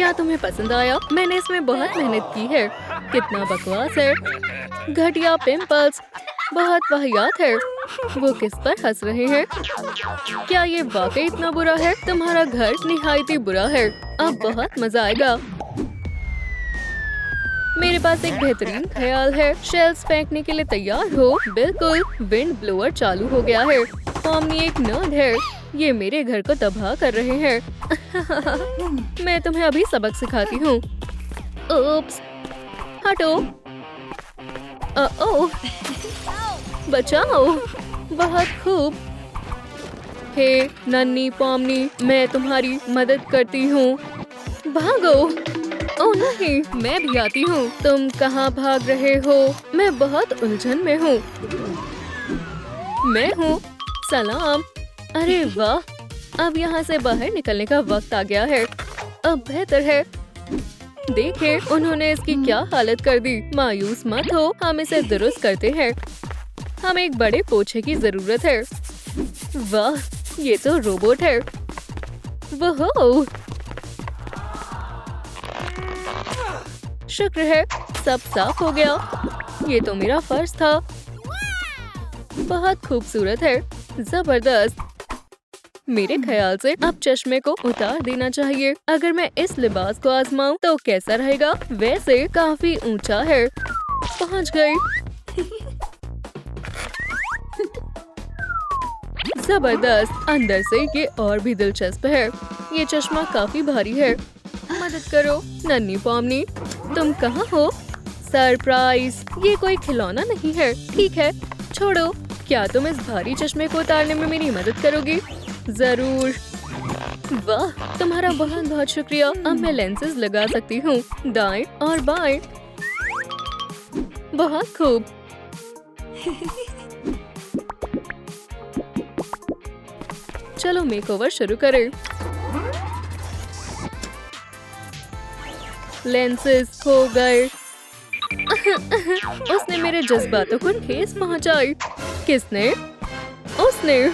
क्या तुम्हें पसंद आया? मैंने इसमें बहुत मेहनत की है। कितना बकवास है। घटिया पिंपल्स, बहुत वाहियात है। वो किस पर हंस रहे हैं? क्या ये वाकई इतना बुरा है? तुम्हारा घर निहायती बुरा है। अब बहुत मजा आएगा। मेरे पास एक बेहतरीन ख्याल है। शेल्स फेंकने के लिए तैयार हो? बिल्कुल। विंड ब्लोअर चालू हो गया है। पॉमनी एक नर्ड है। ये मेरे घर को तबाह कर रहे हैं। मैं तुम्हें अभी सबक सिखाती हूँ। ओप्स, हटो। ओह, बचाओ। बहुत खूब। हे नन्ही पॉमनी, मैं तुम्हारी मदद करती हूँ। भागो। ओह नहीं, मैं भी आती हूँ। तुम कहाँ भाग रहे हो? मैं बहुत उलझन में हूँ। मैं हूँ। सलाम। अरे वाह, अब यहाँ से बाहर निकलने का वक्त आ गया है। अब बेहतर है। देखें, उन्होंने इसकी क्या हालत कर दी। मायूस मत हो, हम इसे दुरुस्त करते हैं। हमें एक बड़े पोछे की जरूरत है। वाह, ये तो रोबोट है। वोहो, शुक्र है, सब साफ हो गया। ये तो मेरा फर्ज था। बहुत खूबसूरत है, जबरदस्त। मेरे ख्याल से अब चश्मे को उतार देना चाहिए। अगर मैं इस लिबास को आजमाऊं तो कैसा रहेगा? वैसे काफी ऊंचा है। पहुंच गई। जबरदस्त। अंदर से ये और भी दिलचस्प है। ये चश्मा काफी भारी है। मदद करो नन्ही पॉमनी। तुम कहाँ हो? सरप्राइज, ये कोई खिलौना नहीं है। ठीक है, छोड़ो। क्या तुम इस भारी चश्मे को उतारने में मेरी मदद करोगी? जरूर। वाह, तुम्हारा बहुत बहुत शुक्रिया। अब मैं लेंसेज लगा सकती हूँ, दाएं और बाएं। बहुत खूब। चलो मेकओवर शुरू करें। लेंसेज हो गए। उसने मेरे जज्बातों को ठेस पहुंचाई। किसने? उसने।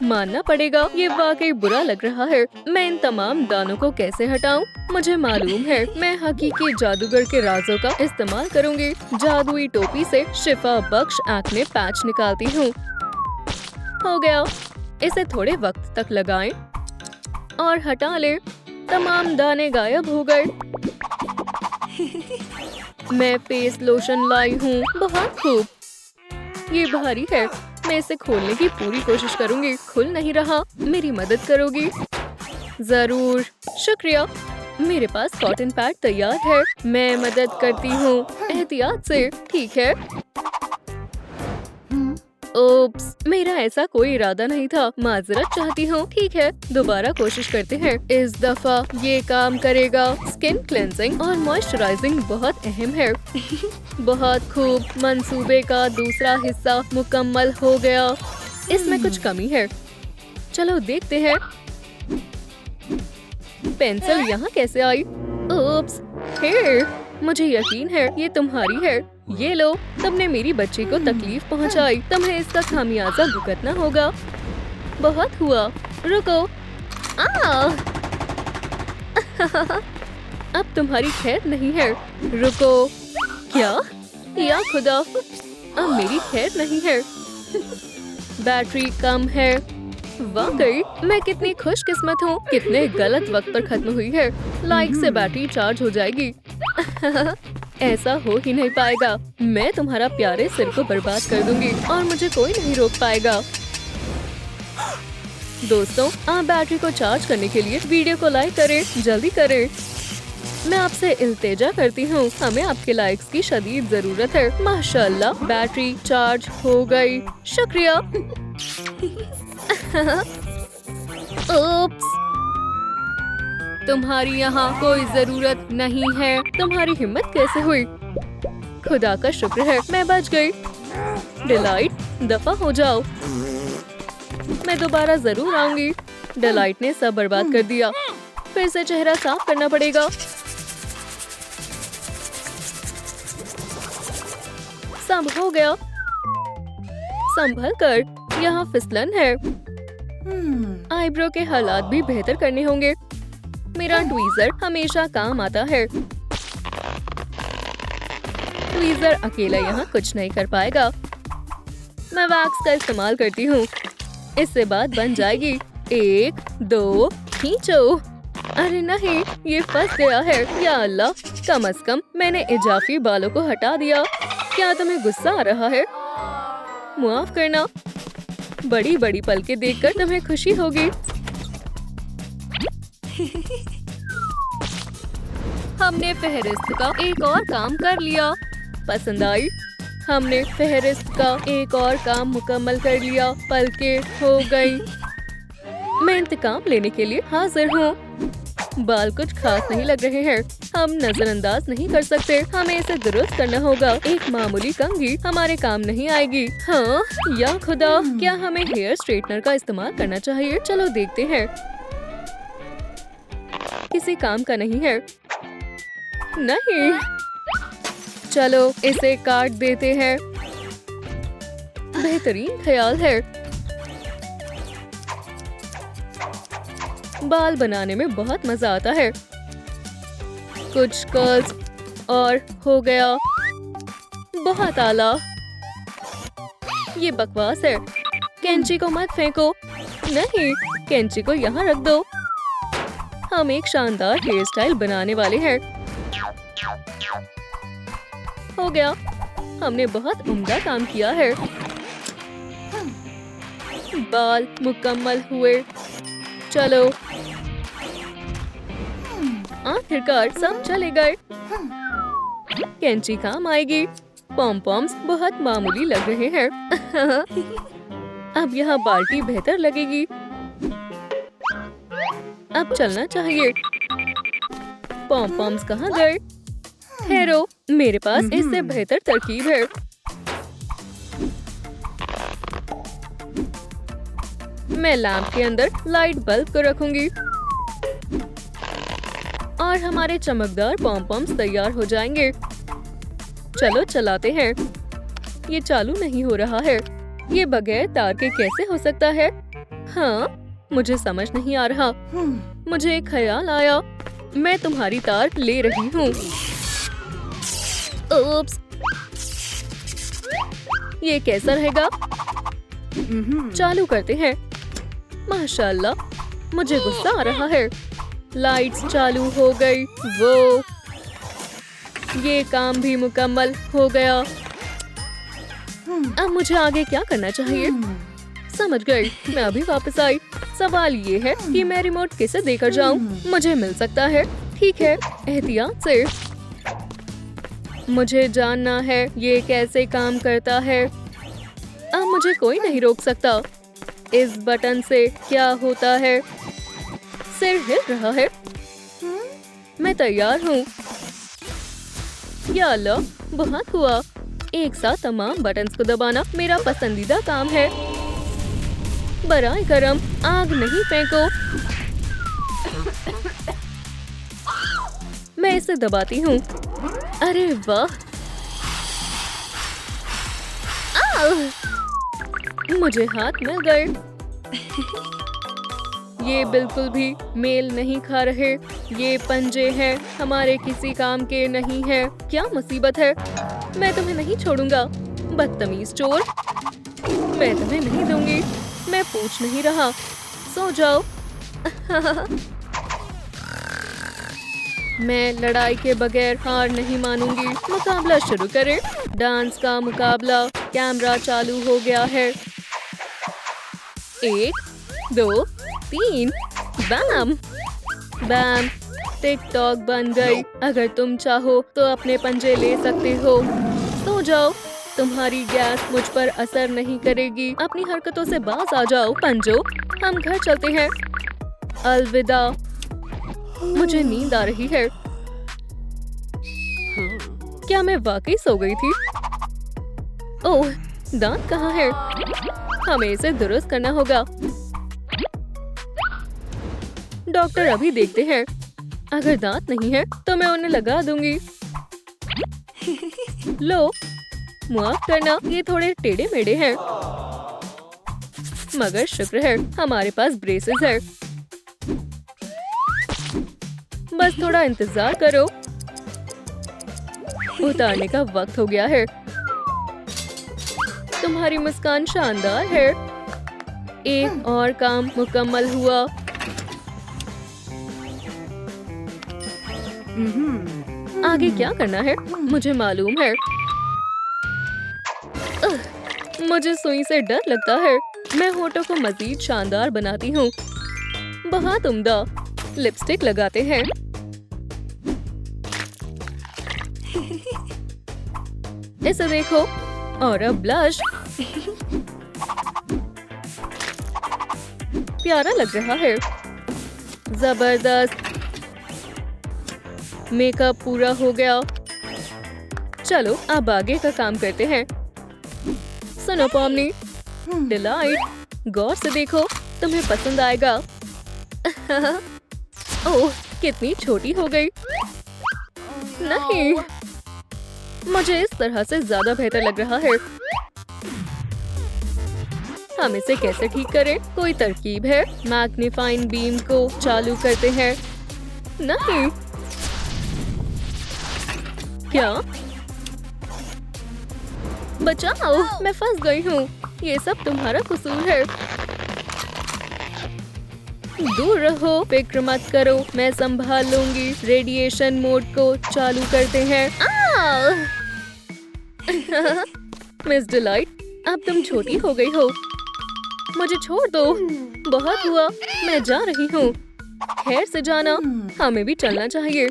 मानना पड़ेगा, ये वाकई बुरा लग रहा है। मैं इन तमाम दानों को कैसे हटाऊं? मुझे मालूम है, मैं हकीकी जादूगर के राजों का इस्तेमाल करूंगी। जादुई टोपी से शिफा बख्श एक्ने पैच निकालती हूँ। हो गया। इसे थोड़े वक्त तक लगाएं और हटा लें। तमाम दाने गायब हो गए। मैं फेस लोशन लाई हूँ। बहुत खूब। ये भारी है। मैं इसे खोलने की पूरी कोशिश करूंगी। खुल नहीं रहा। मेरी मदद करोगी? जरूर। शुक्रिया। मेरे पास कॉटन पैड तैयार है। मैं मदद करती हूँ। एहतियात से। ठीक है। ओप्स, मेरा ऐसा कोई इरादा नहीं था। माजरत चाहती हूँ। ठीक है, दोबारा कोशिश करते हैं। इस दफा ये काम करेगा। स्किन क्लेंजिंग और मॉइस्चराइजिंग बहुत अहम है। बहुत खूब। मंसूबे का दूसरा हिस्सा मुकम्मल हो गया। इसमें कुछ कमी है। चलो देखते हैं। पेंसिल यहाँ कैसे आई? ओप्स, हे, मुझे यकीन है ये तुम्हारी है। ये लो, तुमने मेरी बच्ची को तकलीफ पहुंचाई। तुम्हें इसका खामियाजा भुगतना होगा। बहुत हुआ। रुको। अब तुम्हारी खैर नहीं है। रुको। क्या? या खुदा, अब मेरी खैर नहीं है। बैटरी कम है। वाकई मैं कितनी खुशकिस्मत हूँ। कितने गलत वक्त पर खत्म हुई है। लाइक से बैटरी चार्ज हो जाएगी। ऐसा हो ही नहीं पाएगा। मैं तुम्हारा प्यारे सिर को बर्बाद कर दूंगी और मुझे कोई नहीं रोक पाएगा। दोस्तों, आप बैटरी को चार्ज करने के लिए वीडियो को लाइक करें। जल्दी करें। मैं आपसे इल्तिजा करती हूँ। हमें आपके लाइक्स की शदीद जरूरत है। माशाल्लाह, बैटरी चार्ज हो गई। शुक्रिया। ओप्स, तुम्हारी यहाँ कोई जरूरत नहीं है। तुम्हारी हिम्मत कैसे हुई? खुदा का शुक्र है, मैं बच गई। डिलाइट, दफा हो जाओ। मैं दोबारा जरूर आऊंगी। डिलाइट ने सब बर्बाद कर दिया। फिर से चेहरा साफ करना पड़ेगा। सब हो गया। संभल कर, यहाँ फिसलन है। आईब्रो के हालात भी बेहतर करने होंगे। मेरा ट्वीजर हमेशा काम आता है। ट्वीजर अकेला यहाँ कुछ नहीं कर पाएगा। मैं वैक्स का इस्तेमाल करती हूँ। इससे बात बन जाएगी। 1 2 खींचो। अरे नहीं, ये फंस गया है। या अल्लाह, कम से कम मैंने इजाफी बालों को हटा दिया। क्या तुम्हें गुस्सा आ रहा है? माफ करना। बड़ी बड़ी पलकें देखकर तुम्हें खुशी होगी। हमने फेहरिस्त का एक और काम कर लिया। पसंद आई? हमने फेहरिस्त का एक और काम मुकम्मल कर लिया। पलकें हो गई। मैं इंतकाम लेने के लिए हाजिर हूँ। बाल कुछ खास नहीं लग रहे हैं। हम नजरअंदाज नहीं कर सकते। हमें इसे दुरुस्त करना होगा। एक मामूली कंघी हमारे काम नहीं आएगी। हाँ, या खुदा, क्या हमें हेयर स्ट्रेटनर का इस्तेमाल करना चाहिए? चलो देखते हैं। किसी काम का नहीं है। नहीं, चलो इसे काट देते हैं। बेहतरीन ख्याल है। बाल बनाने में बहुत मजा आता है। कुछ कर्ल्स और हो गया। बहुत आला। ये बकवास है। कैंची को मत फेंको। नहीं, कैंची को यहाँ रख दो। हम एक शानदार हेयर स्टाइल बनाने वाले हैं। हो गया। हमने बहुत उम्दा काम किया है। बाल मुकम्मल हुए। चलो, आखिरकार सब चले गए। कैंची काम आएगी। पॉम पॉम्स बहुत मामूली लग रहे हैं। अब यहाँ बाल्टी बेहतर लगेगी। अब चलना चाहिए। पॉम पॉम्स कहाँ गए? ठहरो, मेरे पास इससे बेहतर तरकीब है। मैं लैंप के अंदर लाइट बल्ब को रखूंगी और हमारे चमकदार पॉम पॉम्स तैयार हो जाएंगे। चलो चलाते हैं। ये चालू नहीं हो रहा है। ये बगैर तार के कैसे हो सकता है? हाँ, मुझे समझ नहीं आ रहा। मुझे एक ख्याल आया। मैं तुम्हारी तार ले रही हूँ। ओप्स, ये कैसा रहेगा? चालू करते हैं। माशाल्लाह, मुझे गुस्सा आ रहा है। लाइट्स चालू हो गई। वो, ये काम भी मुकम्मल हो गया। अब मुझे आगे क्या करना चाहिए? समझ गई। मैं अभी वापस आई। सवाल ये है कि मैं रिमोट किसे देकर जाऊं? मुझे मिल सकता है। ठीक है, एहतियात से। मुझे जानना है ये कैसे काम करता है। अब मुझे कोई नहीं रोक सकता। इस बटन से क्या होता है? सिर हिल रहा है। मैं तैयार हूँ। या अल्लाह, बहुत हुआ। एक साथ तमाम बटन्स को दबाना मेरा पसंदीदा काम है। बराए करम, आग नहीं फेंको। मैं इसे दबाती हूँ। अरे वाह, मुझे हाथ मिल गए। ये बिल्कुल भी मेल नहीं खा रहे। ये पंजे हैं, हमारे किसी काम के नहीं है। क्या मुसीबत है? मैं तुम्हें नहीं छोड़ूंगा, बदतमीज चोर। मैं तुम्हें नहीं दूंगी। मैं पूछ नहीं रहा। सो जाओ। मैं लड़ाई के बगैर हार नहीं मानूंगी। मुकाबला शुरू करें। डांस का मुकाबला। कैमरा चालू हो गया है। 1 2 3। बैम बैम। टिकटॉक बन गई। अगर तुम चाहो तो अपने पंजे ले सकते हो। सो जाओ, तुम्हारी गैस मुझ पर असर नहीं करेगी। अपनी हरकतों से बाज आ जाओ पंजो। हम घर चलते हैं। अलविदा। मुझे नींद आ रही है। क्या मैं वाकई सो गई थी? ओह, दांत कहाँ है? हमें इसे दुरुस्त करना होगा। डॉक्टर अभी देखते हैं। अगर दांत नहीं है तो मैं उन्हें लगा दूंगी। लो, माफ करना, ये थोड़े टेढ़े मेढ़े हैं। मगर शुक्र है हमारे पास ब्रेसेस है। बस थोड़ा इंतजार करो। उतारने का वक्त हो गया है। तुम्हारी मुस्कान शानदार है। एक और काम मुकम्मल हुआ। आगे क्या करना है मुझे मालूम है। मुझे सुई से डर लगता है। मैं होठों को मजीद शानदार बनाती हूँ। बहुत उम्दा। लिपस्टिक लगाते हैं। इसे देखो। और अब ब्लश। प्यारा लग रहा है। जबरदस्त। मेकअप पूरा हो गया। चलो अब आगे का काम करते हैं। सुनो पॉमनी, डिलाइट, गौर से देखो, तुम्हें पसंद आएगा। ओह, कितनी छोटी हो गई। नहीं, मुझे इस तरह से ज्यादा बेहतर लग रहा है। हम इसे कैसे ठीक करें? कोई तरकीब है? मैग्नीफाइंग बीम को चालू करते हैं। नहीं। क्या? बचाओ, मैं फंस गई हूँ। ये सब तुम्हारा कसूर है। दूर रहो, फिक्र मत करो, मैं संभाल लूंगी। रेडिएशन मोड को चालू करते हैं। मिस डिलाइट, अब तुम छोटी हो गई हो। मुझे छोड़ दो। बहुत हुआ, मैं जा रही हूँ। खैर से जाना। हमें भी चलना चाहिए।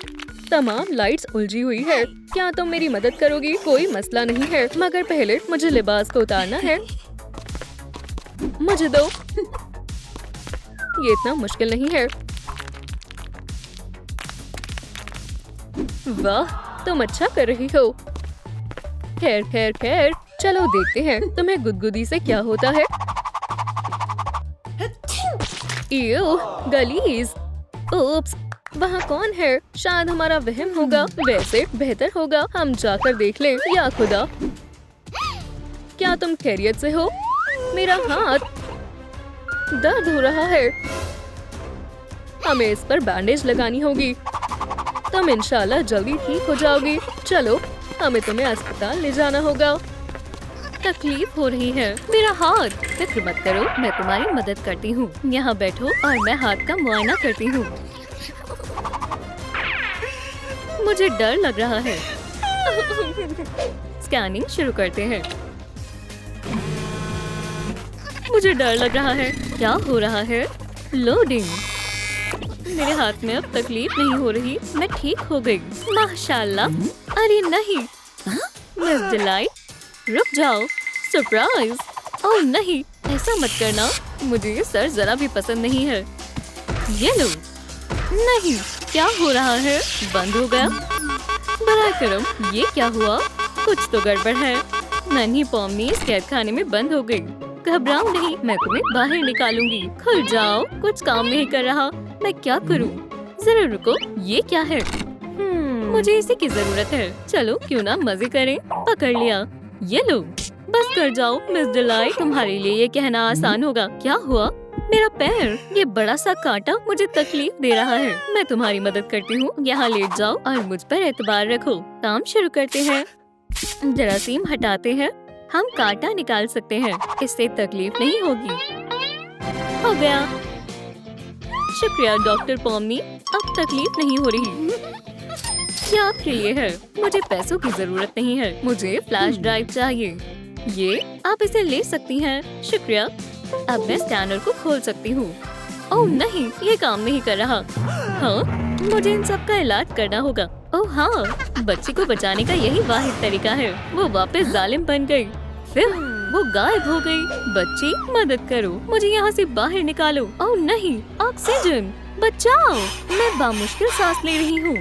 तमाम लाइट्स उलझी हुई है। क्या तुम मेरी मदद करोगी? कोई मसला नहीं है, मगर पहले मुझे लिबास को उतारना है। मुझे दो। ये इतना मुश्किल नहीं है। वाह, तुम अच्छा कर रही हो। खैर खैर खैर, चलो देखते हैं तुम्हें गुदगुदी से क्या होता है। ईयो, गलीज। ओप्स, वहाँ कौन है? शायद हमारा वहम होगा। वैसे बेहतर होगा हम जाकर देख लें। या खुदा, क्या तुम खैरियत से हो? मेरा हाथ दर्द हो रहा है। हमें इस पर बैंडेज लगानी होगी। तुम इंशाल्लाह जल्दी ठीक हो जाओगी। चलो, हमें तुम्हें अस्पताल ले जाना होगा। तकलीफ हो रही है। मेरा हाथ। फिक्र मत करो, मैं तुम्हारी मदद करती हूँ। यहाँ बैठो और मैं हाथ का मुआयना करती हूँ। मुझे डर लग रहा है। स्कैनिंग शुरू करते हैं। मुझे डर लग रहा है। क्या हो रहा है? लोडिंग। मेरे हाथ में अब तकलीफ नहीं हो रही। मैं ठीक हो गई। माशाल्लाह। अरे नहीं, मिस डिलाइट, रुक जाओ। सरप्राइज। ओह नहीं, ऐसा मत करना। मुझे ये सर जरा भी पसंद नहीं है। ये लो। नहीं, क्या हो रहा है? बंद हो गया। बराए करम, ये क्या हुआ? कुछ तो गड़बड़ है। नन्ही पॉमनी इस कैद खाने में बंद हो गई। घबराओ नहीं, मैं तुम्हें बाहर निकालूंगी। खुल जाओ। कुछ काम नहीं कर रहा। मैं क्या करूं? जरा रुको, ये क्या है? मुझे इसी की जरूरत है। चलो क्यों ना मजे करें। पकड़ लिया। ये लो। बस कर जाओ मिस डिलाइट, तुम्हारे लिए ये कहना आसान होगा। क्या हुआ? मेरा पैर। ये बड़ा सा कांटा मुझे तकलीफ दे रहा है। मैं तुम्हारी मदद करती हूँ। यहाँ लेट जाओ और मुझ पर एतबार रखो। काम शुरू करते हैं। जरासीम हटाते हैं। हम कांटा निकाल सकते हैं। इससे तकलीफ नहीं होगी। हो गया। शुक्रिया डॉक्टर पॉमनी, अब तकलीफ नहीं हो रही। ये आपके लिए है। मुझे पैसों की जरूरत नहीं है। मुझे फ्लैश ड्राइव चाहिए। ये आप इसे ले सकती हैं। शुक्रिया। अब मैं स्कैनर को खोल सकती हूँ। ओह नहीं, ये काम नहीं कर रहा। हाँ, मुझे इन सब का इलाज करना होगा। ओह हाँ, बच्ची को बचाने का यही वाहिद तरीका है। वो वापस जालिम बन गई। फिर वो गायब हो गई। बच्ची, मदद करो, मुझे यहाँ से बाहर निकालो। ओह नहीं, ऑक्सीजन, बचाओ। मैं बामुश्किल सांस ले रही हूँ।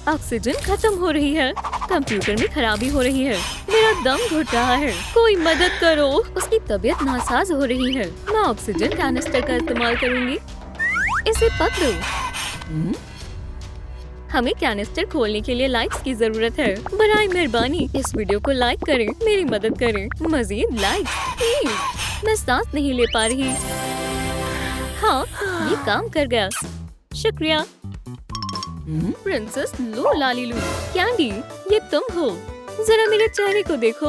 ऑक्सीजन खत्म हो रही है। कंप्यूटर में खराबी हो रही है। मेरा दम घुट रहा है। कोई मदद करो। उसकी तबीयत नासाज हो रही है। मैं ऑक्सीजन कैनिस्टर का इस्तेमाल करूंगी। इसे पकड़ो। हमें कैनिस्टर खोलने के लिए लाइक्स की जरूरत है। बराए मेहरबानी इस वीडियो को लाइक करें, मेरी मदद करें। मजीद लाइक्स प्लीज। मैं सांस नहीं ले पा रही। हाँ, ये काम कर गया। शुक्रिया। प्रिंसेस लो लालीलू कैंडी, ये तुम हो? जरा मेरे चेहरे को देखो।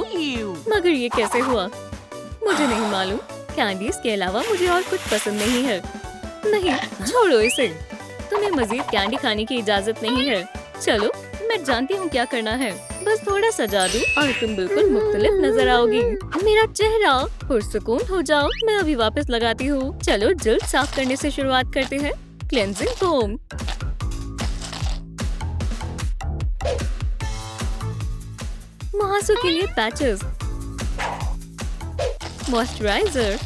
मगर ये कैसे हुआ? मुझे नहीं मालूम। कैंडीज के अलावा मुझे और कुछ पसंद नहीं है। नहीं, छोड़ो इसे। तुम्हें मजीद कैंडी खाने की इजाजत नहीं है। चलो, मैं जानती हूँ क्या करना है। बस थोड़ा सा जादू और तुम बिल्कुल मुख्तलिफ नजर आओगी। मेरा चेहरा, पुरसुकून हो जाओ। मैं अभी वापस लगाती हूँ। चलो जल्द साफ करने से शुरुआत करते हैं। क्लेंजिंग फोम, मुहासों के लिए पैचेस, मॉइस्चराइजर,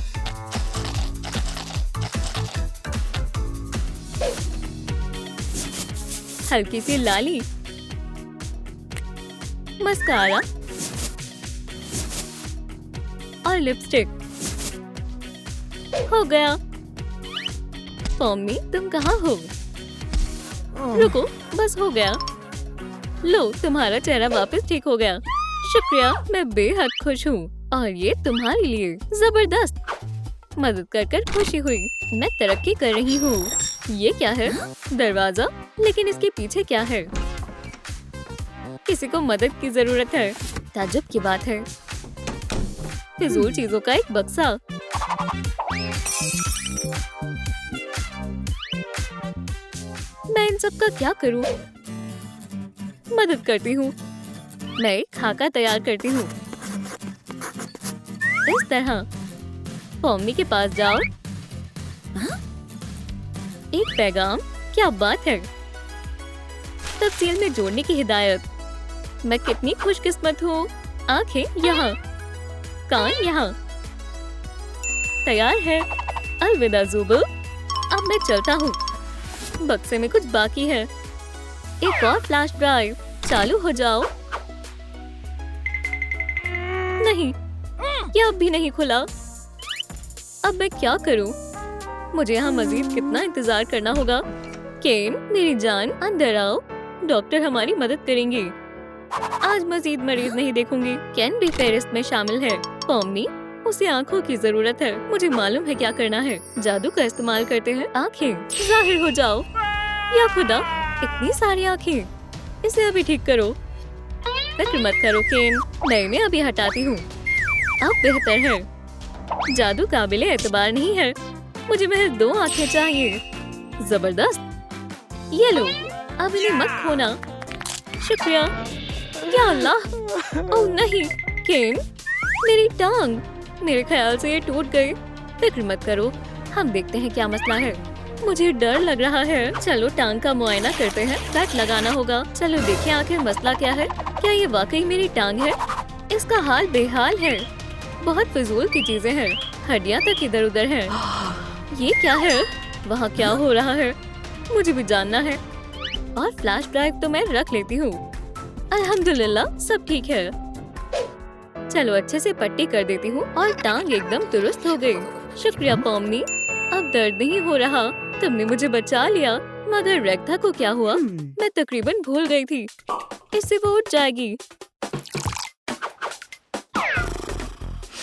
हल्की सी लाली, मस्कारा और लिपस्टिक। हो गया। पम्मी, तुम कहाँ हो? रुको, बस हो गया। लो, तुम्हारा चेहरा वापस ठीक हो गया। शुक्रिया, मैं बेहद खुश हूँ। और ये तुम्हारे लिए। जबरदस्त, मदद कर कर खुशी हुई। मैं तरक्की कर रही हूँ। ये क्या है? दरवाजा, लेकिन इसके पीछे क्या है? किसी को मदद की जरूरत है। ताज्जुब की बात है। फिजूल चीजों का एक बक्सा। मैं इन सब का क्या करूं? मदद करती हूँ। मैं एक खाका तैयार करती हूँ। इस तरह। पम्मी के पास जाओ। एक पैगाम, क्या बात है? तफसील में जोड़ने की हिदायत। मैं कितनी खुशकिस्मत हूँ। आंखें यहाँ, कान यहाँ। तैयार है। अलविदा ज़ुबल। अब मैं चलता हूँ। बक्से में कुछ बाकी है। एक और फ्लैश ड्राइव। चालू हो जाओ। नहीं, ये अब भी नहीं खुला। अब मैं क्या करूँ? मुझे यहाँ मजीद कितना इंतजार करना होगा? केन, मेरी जान, अंदर आओ। डॉक्टर हमारी मदद करेंगे। आज मजीद मरीज नहीं देखूंगी। केन भी फेरिस्त में शामिल है। पम्मी, उसे आँखों की जरूरत है। मुझे मालूम है क्या करना है। जादू का इस्तेमाल करते हैं। आँखें जाहिर हो जाओ। या खुदा, इतनी सारी आँखें। इसे अभी ठीक करो। फिक्र मत करो केन, मैं इन्हें अभी हटाती हूँ। अब बेहतर है। जादू काबिले एतबार नहीं है। मुझे महज 2 आँखें चाहिए। जबरदस्त। ये लो, अब इन्हें मत खोना। शुक्रिया। या अल्लाह, ओह नहीं, केन, मेरी टांग। मेरे ख्याल से ये टूट गई। फिक्र मत करो, हम देखते हैं क्या मसला है। मुझे डर लग रहा है। चलो टांग का मुआयना करते हैं। पैक लगाना होगा। चलो देखें आखिर मसला क्या है। क्या ये वाकई मेरी टांग है? इसका हाल बेहाल है। बहुत फिजूल की चीजें हैं। हड्डियां तक इधर उधर हैं। ये क्या है? वहाँ क्या हो रहा है? मुझे भी जानना है। और फ्लैश ड्राइव तो मैं रख लेती हूँ। अल्हम्दुलिल्लाह, सब ठीक है। चलो अच्छे से पट्टी कर देती हूँ और टांग एकदम दुरुस्त हो गई। शुक्रिया पम्मी, अब दर्द नहीं हो रहा। तुमने मुझे बचा लिया। मगर रेक्था को क्या हुआ? मैं तकरीबन भूल गई थी। इससे वो उठ जाएगी।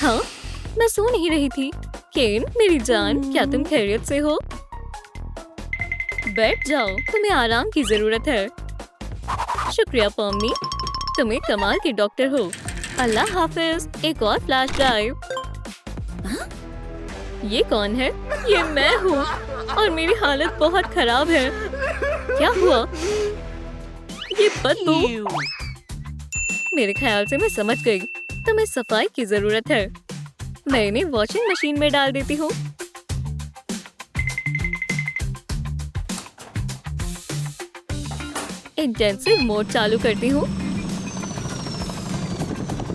हाँ, मैं सो नहीं रही थी। केन, मेरी जान, क्या तुम खैरियत से हो? बैठ जाओ, तुम्हें आराम की जरूरत है। शुक्रिया पम्मी, तुम एक कमाल के डॉक्टर हो। अल्लाह हाफिज। एक और फ्लैश ड्राइव। ये कौन है? ये मैं हूँ और मेरी हालत बहुत खराब है। क्या हुआ? ये बदबू। मेरे ख्याल से मैं समझ गई। तुम्हें सफाई की जरूरत है। मैं इन्हें वॉशिंग मशीन में डाल देती हूँ। इंटेंसिव मोड चालू करती हूँ।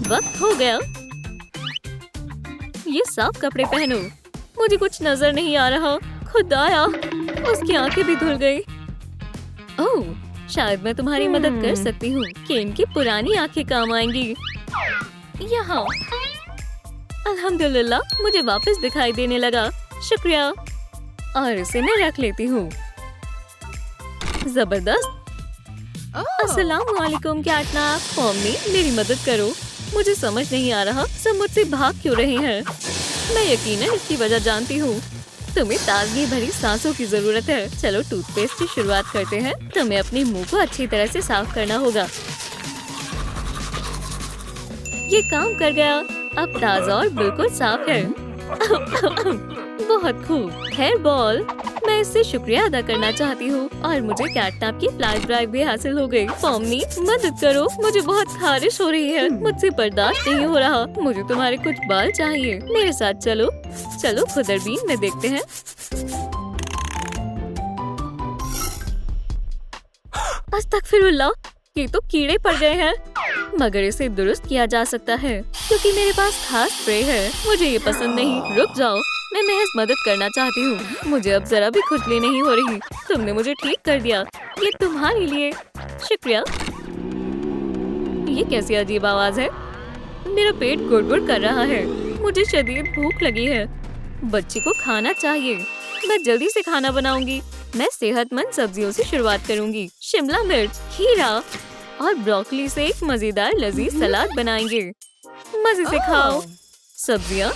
वक्त हो गया। ये साफ कपड़े पहनो। मुझे कुछ नजर नहीं आ रहा। खुदाया, उसकी आंखें भी धुल गई। ओह, शायद मैं तुम्हारी मदद कर सकती हूँ। केन की पुरानी आंखें काम आएंगी। यहाँ। अल्हम्दुलिल्लाह, मुझे वापस दिखाई देने लगा। शुक्रिया। और इसे मैं रख लेती हूँ। जबरदस्त। अस्सलाम वालेकुम कैटनैप। पम्मी, मेरी मदद करो। मुझे समझ नहीं आ रहा सब मुझसे भाग क्यों रहे हैं। मैं यकीनन इसकी वजह जानती हूँ। तुम्हें ताजगी भरी सांसों की जरूरत है। चलो टूथपेस्ट की शुरुआत करते हैं। तुम्हें अपने मुंह को अच्छी तरह से साफ करना होगा। ये काम कर गया। अब ताजा और बिल्कुल साफ है। बहुत खूब। हेयर बॉल, मैं इससे शुक्रिया अदा करना चाहती हूँ और मुझे कैटनैप की फ्लैश ड्राइव भी हासिल हो गई। पॉमनी मदद करो, मुझे बहुत खारिश हो रही है। मुझसे बर्दाश्त नहीं हो रहा। मुझे तुम्हारे कुछ बाल चाहिए। मेरे साथ चलो। चलो खुदरबीन में देखते हैं। अस्तगफिरुल्लाह, ये तो कीड़े पड़ गए हैं। मगर इसे दुरुस्त किया जा सकता है क्योंकि मेरे पास खास स्प्रे है। मुझे ये पसंद नहीं। रुक जाओ, मैं महज मदद करना चाहती हूँ। मुझे अब जरा भी खुजली नहीं हो रही। तुमने मुझे ठीक कर दिया। ये तुम्हारे लिए। शुक्रिया। ये कैसी अजीब आवाज है। मेरा पेट गुड़गुड़ कर रहा है। मुझे शदीद भूख लगी है। बच्ची को खाना चाहिए। मैं जल्दी से खाना बनाऊंगी। मैं सेहतमंद सब्जियों से शुरुआत करूंगी। शिमला मिर्च, खीरा और ब्रोकली से एक मजेदार लजीज सलाद बनाएंगे। मजे से खाओ। सब्जियाँ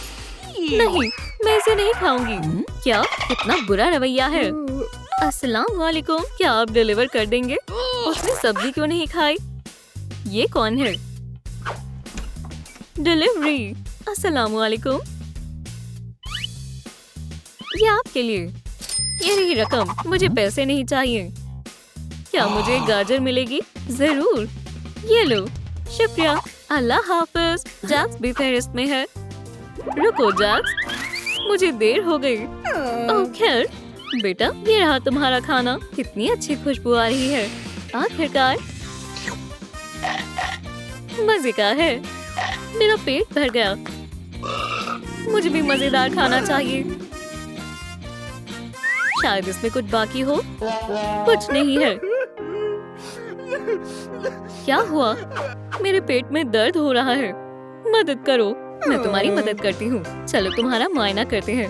नहीं, मैं इसे नहीं खाऊंगी। क्या कितना बुरा रवैया है। अस्सलाम वालेकुम, क्या आप डिलीवर कर देंगे? उसने सब्जी क्यों नहीं खाई? ये कौन है? डिलीवरी। अस्सलाम वालेकुम, ये आपके लिए। ये रही रकम। मुझे पैसे नहीं चाहिए। क्या मुझे गाजर मिलेगी? जरूर। ये लो। शुक्रिया। अल्लाह हाफिज। जैक्स भी फहरिस्त में है। रुको जैक्स, मुझे देर हो गई। ओह खैर बेटा, ये रहा तुम्हारा खाना। कितनी अच्छी खुशबू आ रही है। आखिरकार मजे का है। मेरा पेट भर गया। मुझे भी मजेदार खाना चाहिए। शायद इसमें कुछ बाकी हो। कुछ नहीं है। क्या हुआ? मेरे पेट में दर्द हो रहा है। मदद करो। मैं तुम्हारी मदद करती हूँ। चलो तुम्हारा मुआयना करते हैं।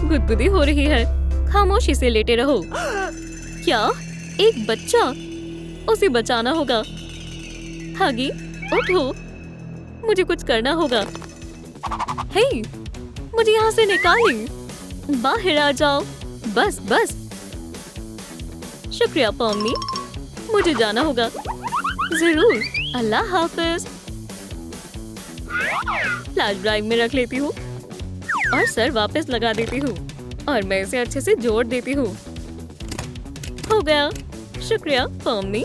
गुदगुदी हो रही है। खामोशी से लेटे रहो। क्या? एक बच्चा? उसे बचाना होगा। हागी उठो, मुझे कुछ करना होगा। हे, मुझे यहाँ से निकालें। बाहर आ जाओ। बस बस। शुक्रिया पॉमनी, मुझे जाना होगा। जरूर। अल्लाह हाफिज। फ्लैश ड्राइव में रख लेती हूँ और सर वापस लगा देती हूँ और मैं इसे अच्छे से जोड़ देती हूँ। हो गया। शुक्रिया पॉमनी,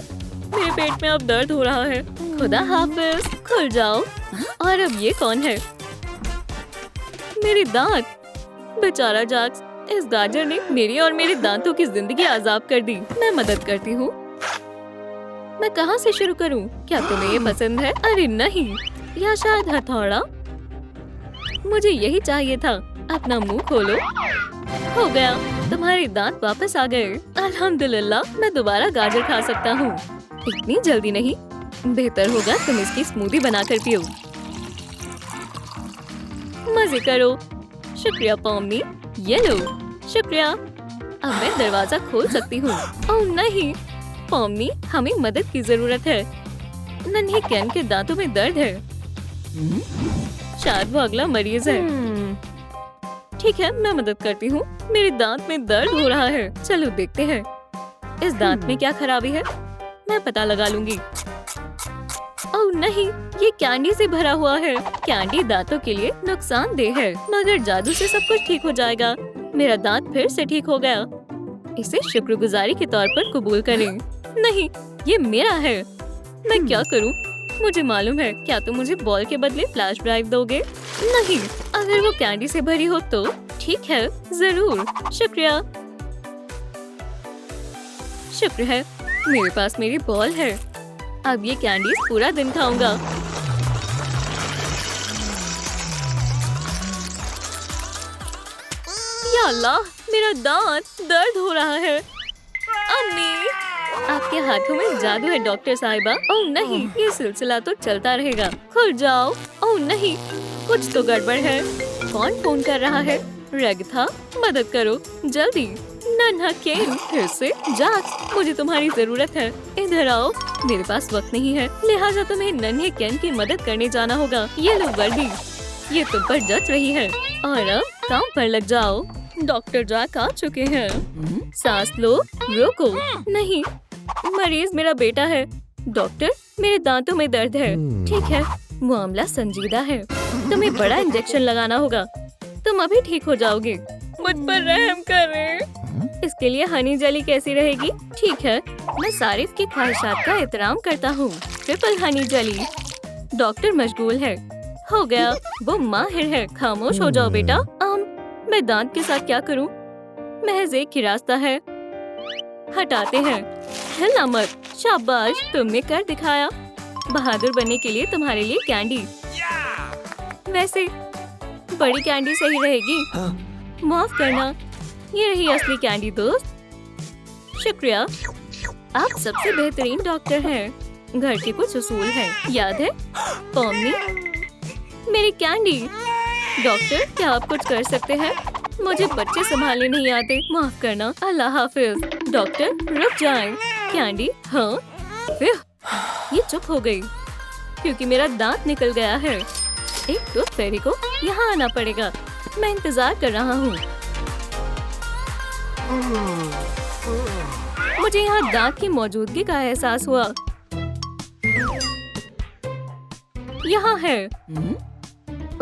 मेरे पेट में अब दर्द हो रहा है। खुदा हाफिज। खुल जाओ। और अब ये कौन है? मेरे दांत। बेचारा जैक्स, इस गाजर ने मेरी और मेरे दांतों की जिंदगी आजाब कर दी। मैं मदद करती हूँ। मैं कहाँ से शुरू करूँ? क्या तुम्हें ये पसंद है? अरे नहीं, या शायद हथौड़ा। मुझे यही चाहिए था। अपना मुंह खोलो। हो गया, तुम्हारे दांत वापस आ गए। अल्हम्दुलिल्लाह, मैं दोबारा गाजर खा सकता हूँ। इतनी जल्दी नहीं। बेहतर होगा तुम इसकी स्मूदी बनाकर पियो। मजे करो। शुक्रिया पॉमनी। ये लो। शुक्रिया। अब मैं दरवाजा खोल सकती हूँ। ओह नहीं पॉमनी, हमें मदद की जरूरत है। नन्हे केन के दांतों में दर्द है। शायद वो अगला मरीज है। ठीक है, मैं मदद करती हूँ। मेरे दांत में दर्द हो रहा है। चलो देखते हैं इस दांत में क्या खराबी है। मैं पता लगा लूंगी। ओह नहीं, ये कैंडी से भरा हुआ है। कैंडी दांतों के लिए नुकसानदेह है, मगर जादू से सब कुछ ठीक हो जाएगा। मेरा दांत फिर से ठीक हो गया। इसे शुक्रगुजारी के तौर पर कबूल करें। नहीं, ये मेरा है। मैं क्या करूं? मुझे मालूम है। क्या तुम मुझे बॉल के बदले फ्लैश ड्राइव दोगे? नहीं, अगर वो कैंडी से भरी हो तो। ठीक है, जरूर। शुक्रिया। शुक्र है, मेरे पास मेरी बॉल है। अब ये कैंडीज पूरा दिन खाऊंगा। या अल्लाह, मेरा दांत दर्द हो रहा है। अम्मी, आपके हाथों में जादू है डॉक्टर साहिबा। ओह नहीं, ये सिलसिला तो चलता रहेगा। खुल जाओ। ओह नहीं, कुछ तो गड़बड़ है। कौन फोन कर रहा है? रेग था। मदद करो जल्दी। नन्हा केन, फिर से जैक्स, मुझे तुम्हारी जरूरत है। इधर आओ। मेरे पास वक्त नहीं है, लिहाजा तुम्हें नन्हे केन की मदद करने जाना होगा। ये लो वर्दी, ये तुम पर जच रही है। और अब काम पर लग जाओ। डॉक्टर जैक आ चुके हैं। सांस लो, रोको। नहीं, मरीज मेरा बेटा है। डॉक्टर, मेरे दांतों में दर्द है। ठीक है, मामला संजीदा है। तुम्हें बड़ा इंजेक्शन लगाना होगा। तुम अभी ठीक हो जाओगे। मुझ पर रहम करें। इसके लिए हनी जेली कैसी रहेगी? ठीक है, मैं सारिफ की ख्वाहिशात का एहतराम करता हूँ। Triple Honey jelly. डॉक्टर मशगूल है। हो गया, वो माहिर है। खामोश हो जाओ बेटा। मैं दांत के साथ क्या करूं? महज एक ही रास्ता है, हटाते हैं। हिलना मत। शाबाश, तुमने कर दिखाया। बहादुर बनने के लिए तुम्हारे लिए कैंडी। वैसे बड़ी कैंडी सही रहेगी। माफ करना, ये रही असली कैंडी दोस्त। शुक्रिया, आप सबसे बेहतरीन डॉक्टर हैं। घर के कुछ उसूल हैं, याद है? पॉमनी, मेरी कैंडी। डॉक्टर, क्या आप कुछ कर सकते हैं? मुझे बच्चे संभालने नहीं आते। माफ करना। अल्लाह हाफिज। डॉक्टर, रुक जाएं। कैंडी, हाँ। ये चुप हो गई क्योंकि मेरा दांत निकल गया है। एक टूथ फेरी को यहाँ आना पड़ेगा। मैं इंतजार कर रहा हूँ। मुझे यहाँ दांत की मौजूदगी का एहसास हुआ। यहाँ है।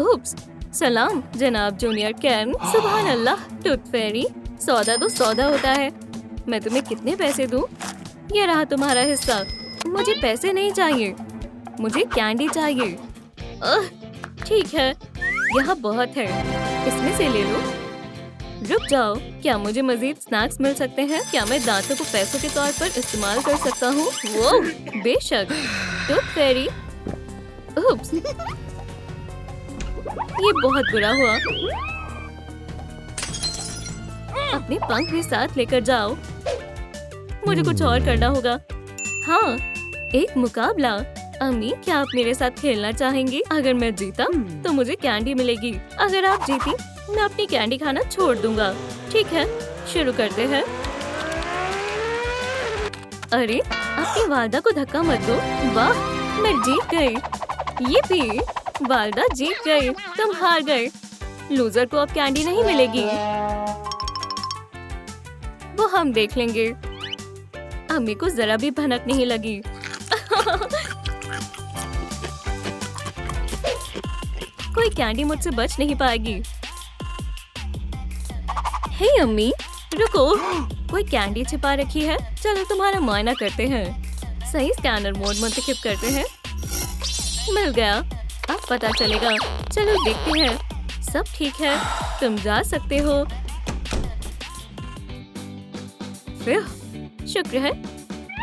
उप्स, सलाम जनाब जूनियर कैन। सुभान अल्लाह। टूथ फेरी, सौदा तो सौदा होता है। मैं तुम्हें कितने पैसे दूं? ये रहा तुम्हारा हिस्सा। मुझे पैसे नहीं चाहिए, मुझे कैंडी चाहिए। ठीक है, यहाँ बहुत है, इसमें से ले लो। रुक जाओ, क्या मुझे मजीद स्नैक्स मिल सकते हैं? क्या मैं दांतों को पैसों के तौर पर इस्तेमाल कर सकता हूँ? वो बेशक। टूथ फेरी। उप्स, ये बहुत बुरा हुआ। अपने पंख भी साथ लेकर जाओ। मुझे कुछ और करना होगा। हाँ, एक मुकाबला। अम्मी, क्या आप मेरे साथ खेलना चाहेंगी? अगर मैं जीता तो मुझे कैंडी मिलेगी। अगर आप जीती, मैं अपनी कैंडी खाना छोड़ दूंगा। ठीक है, शुरू करते हैं। अरे, अपनी वालदा को धक्का मत दो। वाह, मैं जीत गई। ये भी, वालदा जीत गई। तुम हार गए। लूजर को अब कैंडी नहीं मिलेगी। वो हम देख लेंगे। अम्मी को जरा भी भनक नहीं लगी। कोई कैंडी मुझसे बच नहीं पाएगी। हे अम्मी, रुको, कोई कैंडी छिपा रखी है। चलो तुम्हारा मुआयना करते हैं। सही स्कैनर मोड मुंतखब करते हैं। मिल गया, अब पता चलेगा। चलो देखते हैं। सब ठीक है, तुम जा सकते हो। शुक्र है,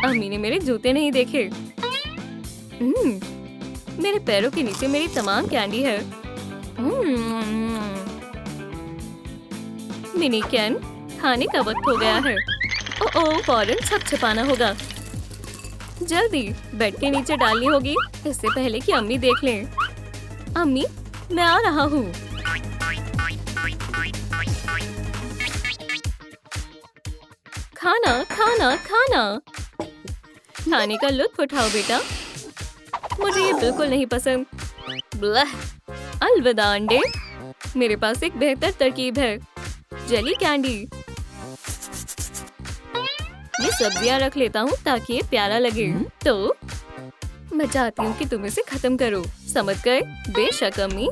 अम्मी ने मेरे जूते नहीं देखे। मेरे पैरों के नीचे मेरी तमाम कैंडी है। मिनी कैन, खाने का वक्त हो गया है। ओह, फौरन सब छिपाना होगा। जल्दी बेड के नीचे डालनी होगी, इससे पहले कि अम्मी देख लें। अम्मी, मैं आ रहा हूँ। खाना खाना खाना। खाने का लुत्फ उठाओ बेटा। मुझे ये बिल्कुल नहीं पसंद। ब्लह। अलविदा अंडे। मेरे पास एक बेहतर तरकीब है। Jelly candy. ये सब्जियां रख लेता हूँ ताकि ये प्यारा लगे। तो मैं चाहती हूँ कि तुम इसे खत्म करो। समझ गए? बेशक अम्मी।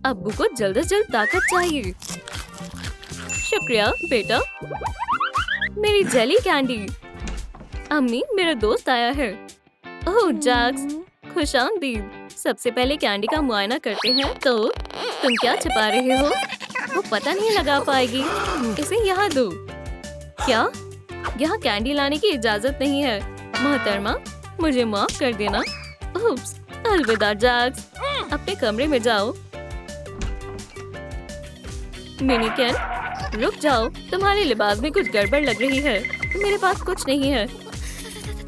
अब्बू को जल्द से जल्द ताकत चाहिए। शुक्रिया बेटा। मेरी जेली कैंडी। अम्मी, मेरा दोस्त आया है। ओह जैक्स, खुशामदीद। सबसे पहले कैंडी का मुआयना करते हैं। तो तुम क्या छिपा रहे हो? वो पता नहीं लगा पाएगी। इसे यहाँ दो। क्या? यहाँ कैंडी लाने की इजाजत नहीं है। मोहतरमा, मुझे माफ कर देना। उप्स, अलविदा जैक्स। अपने कमरे में जाओ। मिनी कैन, रुक जाओ। तुम्हारे लिबास में कुछ गड़बड़ लग रही है। मेरे पास कुछ नहीं है।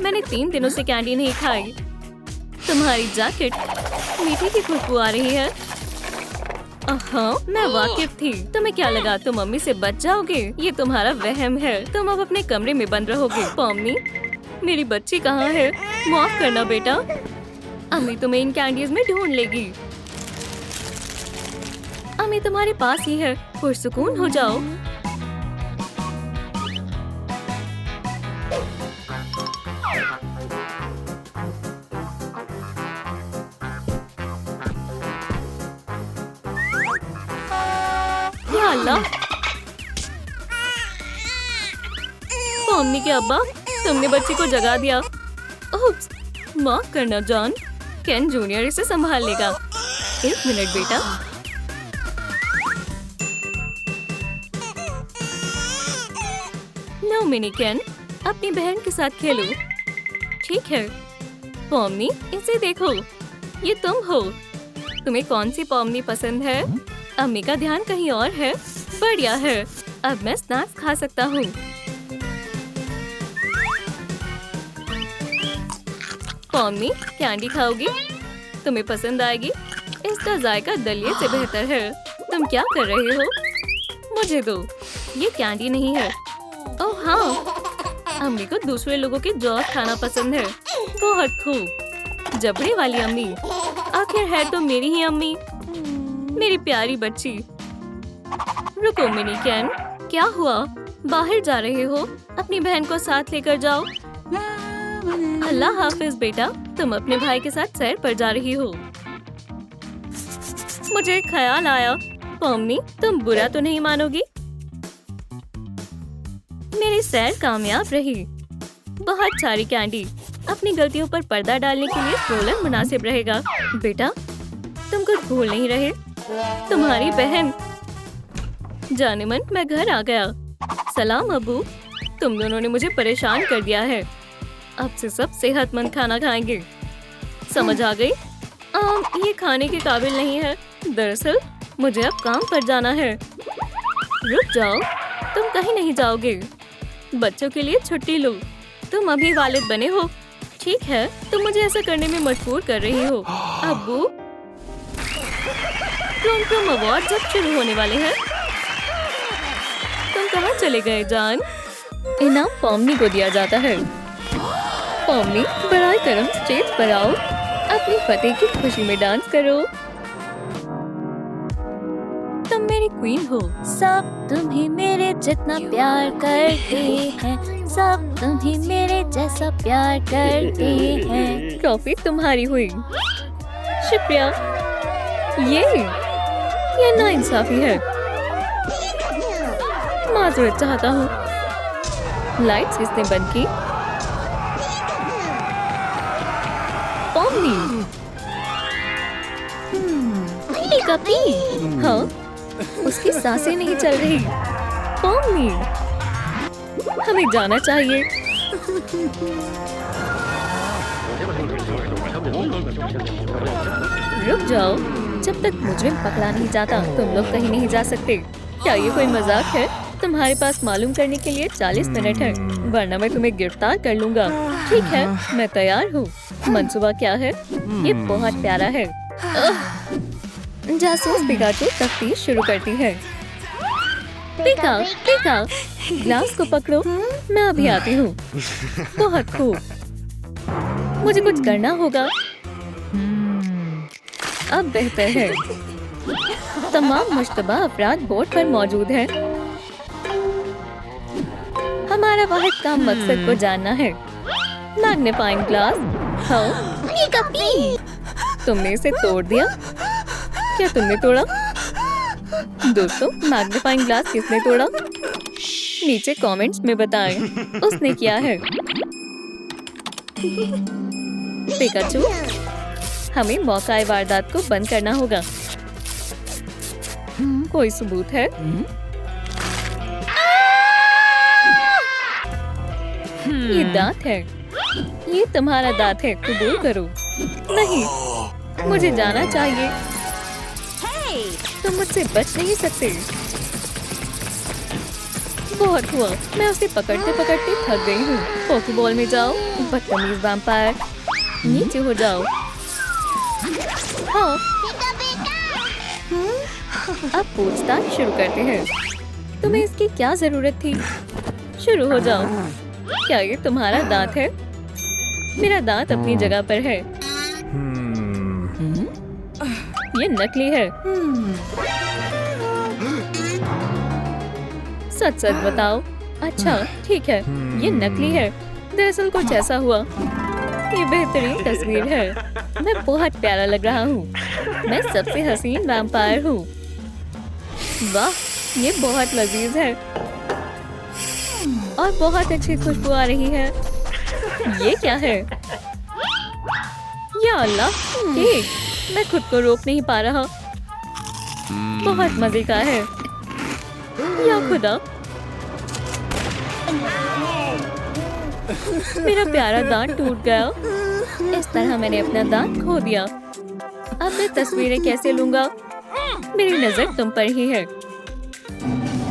मैंने 3 दिनों से कैंडी नहीं खाई। तुम्हारी जैकेट मीठी की खुशबू आ रही है। मैं वाकिफ थी। तुम्हें क्या लगा तुम मम्मी से बच जाओगे? ये तुम्हारा वहम है। तुम अब अपने कमरे में बंद रहोगे। पॉमनी, मेरी बच्ची कहाँ है? माफ करना बेटा। अम्मी तुम्हें इन कैंडीज में ढूंढ लेगी। अम्मी तुम्हारे पास ही है, पुरसुकून हो जाओ। या अल्लाह, मम्मी के अब्बा, तुमने बच्ची को जगा दिया। ओप्स, माफ करना जॉन, केन जूनियर इसे संभाल लेगा। 1 मिनट बेटा। लो मिनी केन, अपनी बहन के साथ खेलो। ठीक है। पॉमनी, इसे देखो, ये तुम हो। तुम्हें कौन सी पॉमनी पसंद है? अम्मी का ध्यान कहीं और है। बढ़िया है, अब मैं स्नैक्स खा सकता हूँ। पॉमनी, कैंडी खाओगी? तुम्हें पसंद आएगी। इसका जायका दलिये से बेहतर है। तुम क्या कर रहे हो? मुझे दो, ये कैंडी नहीं है। ओह हाँ, अम्मी को दूसरे लोगों के जॉस खाना पसंद है। बहुत खूब, जबड़े वाली अम्मी। आखिर है तो मेरी ही अम्मी, मेरी प्यारी बच्ची। रुको मिनी कैन, क्या हुआ? बाहर जा रहे हो? अपनी बहन को साथ लेकर जाओ। अल्लाह हाफिज बेटा, तुम अपने भाई के साथ सैर पर जा रही हो। मुझे एक ख्याल आया। पॉमनी, तुम बुरा तो नहीं मानोगी? मेरी सैर कामयाब रही। बहुत सारी कैंडी। अपनी गलतियों पर पर्दा डालने के लिए रोलन मुनासिब रहेगा। बेटा, तुम कुछ भूल नहीं रहे? तुम्हारी बहन। जानेमन, मैं घर आ गया। सलाम अबू, तुम दोनों ने मुझे परेशान कर दिया है। अब से सब सेहतमंद खाना खाएंगे। समझ आ गई? ये खाने के काबिल नहीं है। दरअसल मुझे अब काम पर जाना है। रुक जाओ, तुम कहीं नहीं जाओगे। बच्चों के लिए छुट्टी लो। तुम अभी वालिद बने हो। ठीक है, तुम मुझे ऐसा करने में मजबूर कर रही हो। अब्बू, तुम अवार्ड जब शुरू होने वाले हैं। तुम कहाँ चले गए जान? इनाम पॉमनी को दिया जाता है। पॉमनी, बराए करम स्टेज पर आओ। अपनी फतेह की खुशी में डांस करो। तुम मेरी क्वीन हो। सब तुम्ही मेरे जितना प्यार करते हैं, सब तुम्ही मेरे जैसा प्यार करते हैं। ट्रॉफी तुम्हारी हुई। शुक्रिया। ये नाइंसाफी है। माजरत चाहता हूँ। लाइट्स किसने बंद की? पॉमनी। कपी। हाँ, उसकी सांसें नहीं चल रही। पॉमनी, हमें जाना चाहिए। रुक जाओ, जब तक मुजरिम पकड़ा नहीं जाता तुम लोग कहीं नहीं जा सकते। क्या ये कोई मजाक है? तुम्हारे पास मालूम करने के लिए 40 मिनट है, वरना मैं तुम्हें गिरफ्तार कर लूंगा। ठीक है, मैं तैयार हूँ। मंसूबा क्या है? ये बहुत प्यारा है। जासूस पिकाचू तफ्तीश शुरू करती है। पिका, पिका, ग्लास को पकड़ो। मैं अभी आती हूँ। बहुत खूब। मुझे कुछ करना होगा। अब बेहतर है। तमाम मुश्तबा अफराद बोर्ड पर मौजूद हैं। हमारा वाहिद काम मकसद को जानना है। Magnifying glass. हाँ, तुमने इसे तोड़ दिया। क्या तुमने तोड़ा? दोस्तों, मैग्नीफाइंग ग्लास किसने तोड़ा? नीचे कमेंट्स में बताएं। उसने किया है। पिकाचू, हमें मौका वारदात को बंद करना होगा। कोई सबूत है? ये दांत है। ये तुम्हारा दांत है, कबूल करो। नहीं, मुझे जाना चाहिए। तुम मुझसे बच नहीं सकते। बहुत हुआ, मैं उसे पकड़ते पकड़ते थक गई हूँ। पोकेबॉल में जाओ, बदतमीज वैम्पायर। नीचे हो जाओ। हाँ, अब पूछताछ शुरू करते हैं। तुम्हें इसकी क्या जरूरत थी? शुरू हो जाओ। क्या ये तुम्हारा दांत है? मेरा दांत अपनी जगह पर है। ये नकली है। सच सच बताओ। अच्छा ठीक है, ये नकली है। दरअसल कुछ ऐसा हुआ। ये बेहतरीन तस्वीर है। मैं बहुत प्यारा लग रहा हूँ। मैं सबसे हसीन वैम्पायर हूँ। वाह, ये बहुत लजीज है और बहुत अच्छी खुशबू आ रही है। ये क्या है? या अल्लाह, केक! मैं खुद को रोक नहीं पा रहा। बहुत मजे का है। या खुदा, मेरा प्यारा दांत टूट गया। इस तरह मैंने अपना दांत खो दिया। अब मैं तस्वीरें कैसे लूंगा? मेरी नजर तुम पर ही है।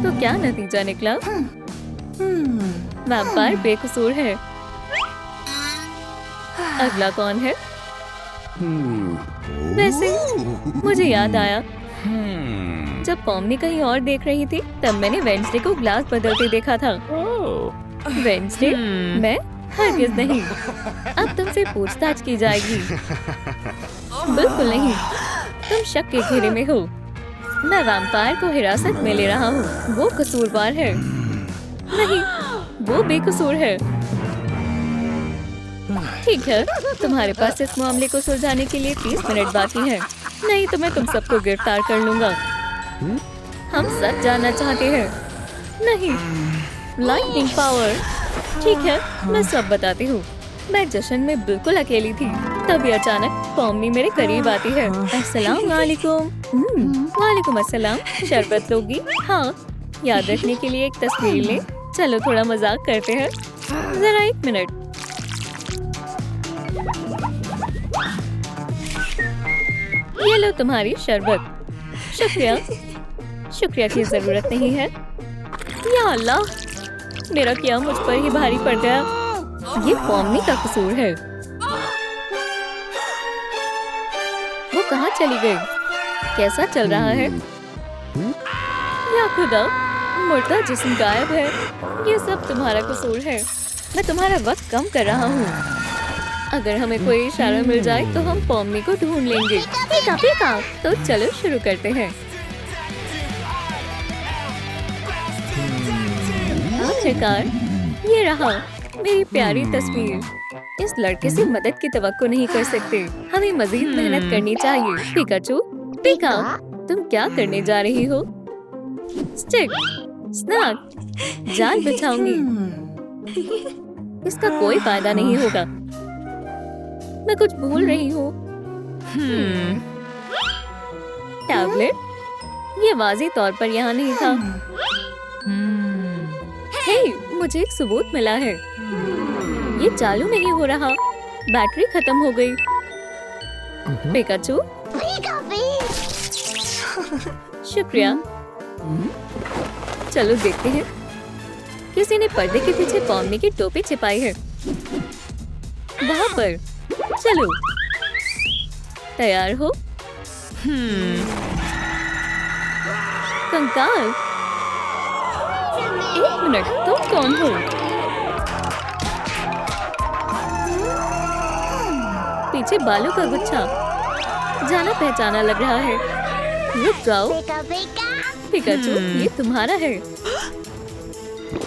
तो क्या नतीजा निकला? वैम्पायर बेकसूर है। अगला कौन है? वैसे मुझे याद आया, जब पॉमनी कहीं और देख रही थी तब मैंने वेंसडे को ग्लास बदलते देखा था। वेंसडे? मैं? हरगिज़ नहीं। अब तुमसे पूछताछ की जाएगी। बिल्कुल नहीं, तुम शक के घेरे में हो। मैं वैम्पायर को हिरासत में ले रहा हूँ। वो कसूरवार है। नहीं, वो बेकसूर है। ठीक है, तुम्हारे पास इस मामले को सुलझाने के लिए 30 मिनट बाकी है। नहीं तो मैं तुम सबको गिरफ्तार कर लूंगा। हम सच जानना चाहते हैं। नहीं, लाइटनिंग पावर। ठीक है, मैं सब बताती हूँ। मैं जश्न में बिल्कुल अकेली थी, तभी अचानक पॉमनी मेरे करीब आती है। अस्सलाम वालेकुम। वालेकुम अस्सलाम। शरबत लोगी? हाँ। याद रखने के लिए एक तस्वीर ले। चलो थोड़ा मजाक करते हैं। जरा 1 मिनट। ये लो तुम्हारी शरबत। शुक्रिया। शुक्रिया की जरूरत नहीं है। या अल्लाह, मेरा क्या मुझ पर ही भारी पड़ गया। ये पॉमनी का कसूर है। वो कहाँ चली गई? कैसा चल रहा है? या खुदा, मुर्दा जिस्म गायब है। ये सब तुम्हारा कसूर है। मैं तुम्हारा वक्त कम कर रहा हूँ। अगर हमें कोई इशारा मिल जाए तो हम पॉमनी को ढूंढ लेंगे। पीका पीका। तो चलो शुरू करते हैं। आखिरकार ये रहा मेरी प्यारी तस्वीर। इस लड़के से मदद की तवक्को नहीं कर सकते। हमें मजीद मेहनत करनी चाहिए। पिकाचू, पिका, तुम क्या करने जा रही हो? स्टिक, स्नैक, जान बचाऊंगी। इसका कोई फायदा नहीं होगा। मैं कुछ भूल रही हूँ। टैबलेट? ये वाज़ी तौर पर यहाँ नहीं था। हे, मुझे एक सबूत मिला है। ये चालू नहीं हो रहा। बैटरी खत्म हो गई। पिकाचू? शुक्रिया। चलो देखते हैं। किसी ने पर्दे के पीछे पॉमनी की टोपी छिपाई है। वहाँ पर। चलो, तैयार हो? कंकाल, 1 मिनट, तुम कौन हो? पीछे बालों का गुच्छा। जाना पहचाना लग रहा है। रुक जाओ। पिकाचू, ये तुम्हारा है।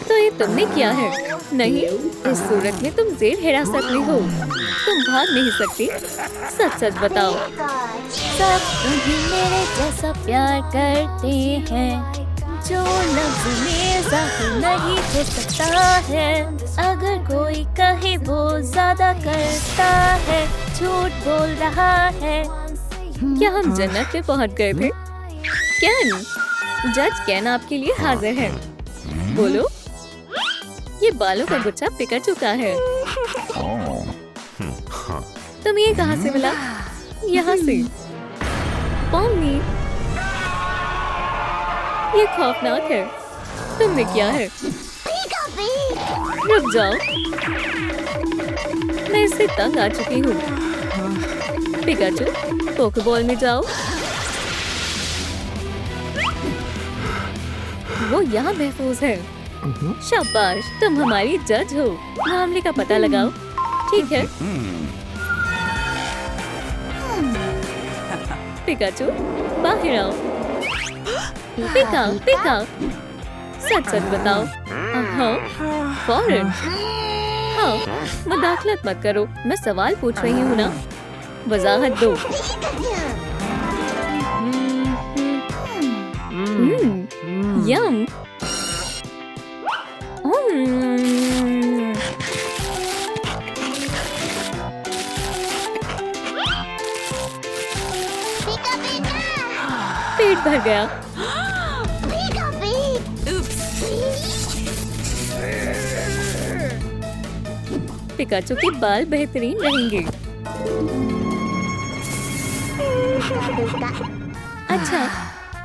तो ये तुमने किया है? नहीं, इस सूरत में तुम जेर हिरासत में हो। तुम भाग नहीं सकती। सच सच बताओ। सब तुम्ही मेरे जैसा प्यार करते हैं, जो लफ्ज़ में ज़ाहिर नहीं हो सकता है। अगर कोई कहे वो ज्यादा करता है, झूठ बोल रहा है। क्या हम जन्नत में पहुंच गए थे? कैन, जज कैन आपके लिए हाजिर है। बोलो। ये बालों का गुच्छा पिकाचू का है। तुम ये कहाँ से मिला? यहाँ से। पॉमनी, ये खौफनाक है। तुमने क्या है? रुक जाओ, मैं इससे तंग आ चुकी हूँ। पिकाचू, पोकेबॉल में जाओ। वो यहाँ महफूज है। शाबाश, तुम हमारी जज हो। मामले का पता लगाओ। ठीक है। पिकाचू बाहर आओ। पिका पिका सच सच बताओ। हाँ फौरन। हाँ मुदाखलत मत करो, मैं सवाल पूछ रही हूँ ना। वजाहत दो। यम। पेट भर गया। पिकाचू के बाल बेहतरीन रहेंगे। अच्छा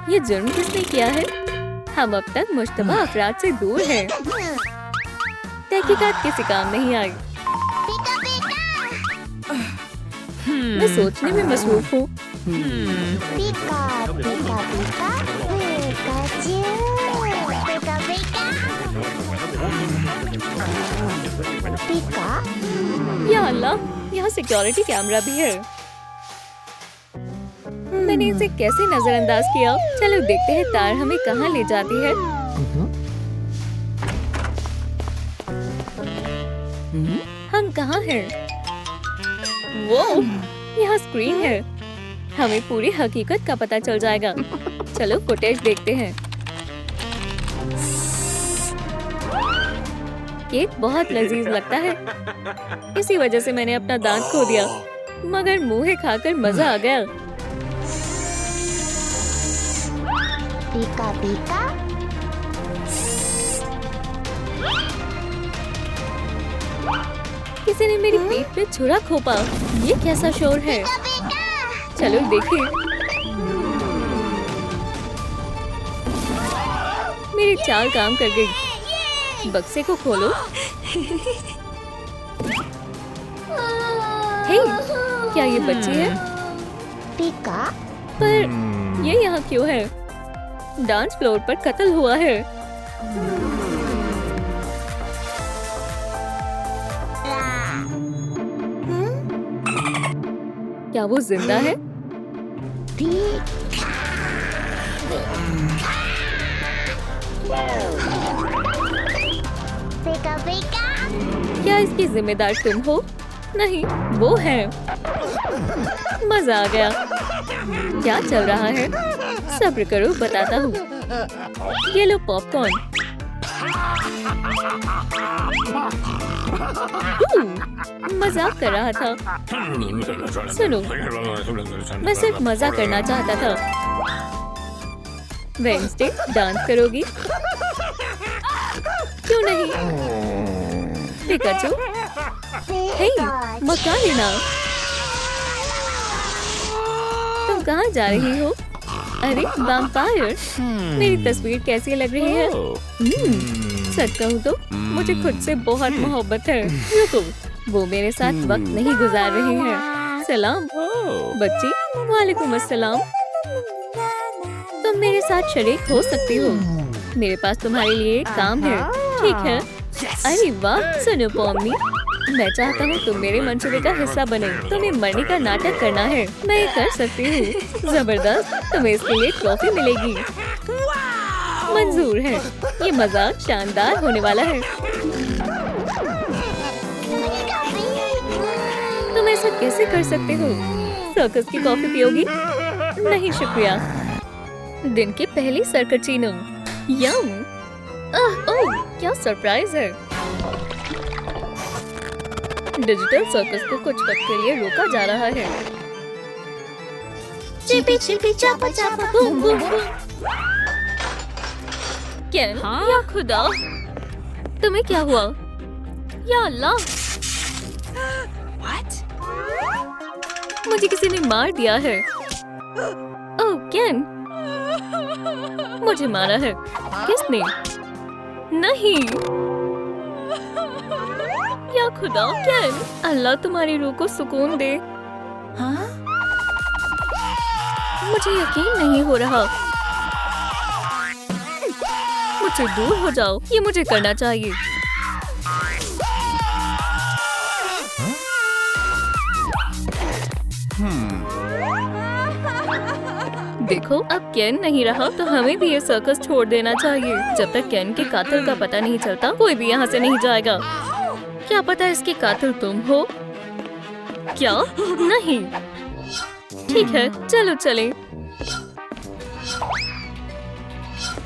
ये जुर्म किसने किया है? हम अब तक मुश्तबा अफराद से दूर हैं। तहकीकात किसी काम नहीं आई। मैं सोचने में मसरूफ हूँ। या अल्लाह, यहाँ सिक्योरिटी कैमरा भी है। मैंने इसे कैसे नजरअंदाज किया? चलो देखते हैं तार हमें कहाँ ले जाती है। हम कहाँ हैं? वो यहाँ स्क्रीन है। हमें पूरी हकीकत का पता चल जाएगा। चलो फुटेज देखते हैं। केक बहुत लजीज लगता है। इसी वजह से मैंने अपना दांत खो दिया, मगर मुंह खाकर मजा आ गया। पीका पीका। किसी ने मेरी पीठ पे छुरा खोपा। ये कैसा शोर है? चलो देखें। मेरी चाल काम कर गई। बक्से को खोलो। हे, क्या ये बच्ची है? पीका। पर ये यहाँ क्यों है? डांस फ्लोर पर कत्ल हुआ है। क्या वो जिंदा है? पीका पीका। क्या इसकी जिम्मेदार तुम हो? नहीं, वो है। मजा आ गया। क्या चल रहा है? सब्र करो, बताता हूँ। ये लो पॉपकॉर्न। मजाक कर रहा था। सुनो, मैं सिर्फ मजा करना चाहता था। वेडनेसडे डांस करोगी? क्यों नहीं? पिकाचू, हे, मकान लेना। तुम कहाँ जा रही हो? अरे वैम्पायर, मेरी तस्वीर कैसी लग रही है? सच कहूँ तो मुझे खुद से बहुत मोहब्बत है। रुको, वो मेरे साथ वक्त नहीं गुजार रही है। सलाम बच्ची। वालेकुम अस्सलाम। तुम मेरे साथ शरीक हो सकती हो। मेरे पास तुम्हारे लिए एक काम है। ठीक है? अरे वाह, सुनो पॉम्नी, मैं चाहता हूँ तुम मेरे मंसूबे का हिस्सा बने। तुम्हें मरने का नाटक करना है। मैं ये कर सकती हूँ। जबरदस्त, तुम्हें इसके लिए ट्रॉफी मिलेगी। मंजूर है। ये मजाक शानदार होने वाला है। तुम ऐसा कैसे कर सकते हो? सर्कस की कॉफी पियोगी? नहीं शुक्रिया। दिन की पहली सरकचीनो। यम। ओह, क्या सरप्राइज है। डिजिटल सर्कस को कुछ वक्त के लिए रोका जा रहा है। चिपी चिपी चापा चापा बूम बूम बूम। केन, या खुदा, तुम्हें क्या हुआ? या अल्लाह, मुझे किसी ने मार दिया है। ओह केन, मुझे मारा है। किसने? नहीं, या खुदा केन, अल्लाह तुम्हारी रूह को सुकून दे। हाँ? मुझे यकीन नहीं हो रहा। मुझसे दूर हो जाओ, ये मुझे करना चाहिए। देखो, अब केन नहीं रहा तो हमें भी ये सर्कस छोड़ देना चाहिए। जब तक केन के कातिल का पता नहीं चलता कोई भी यहाँ से नहीं जाएगा। क्या पता इसके कातिल तुम हो? क्या? नहीं। ठीक है, चलो चलें।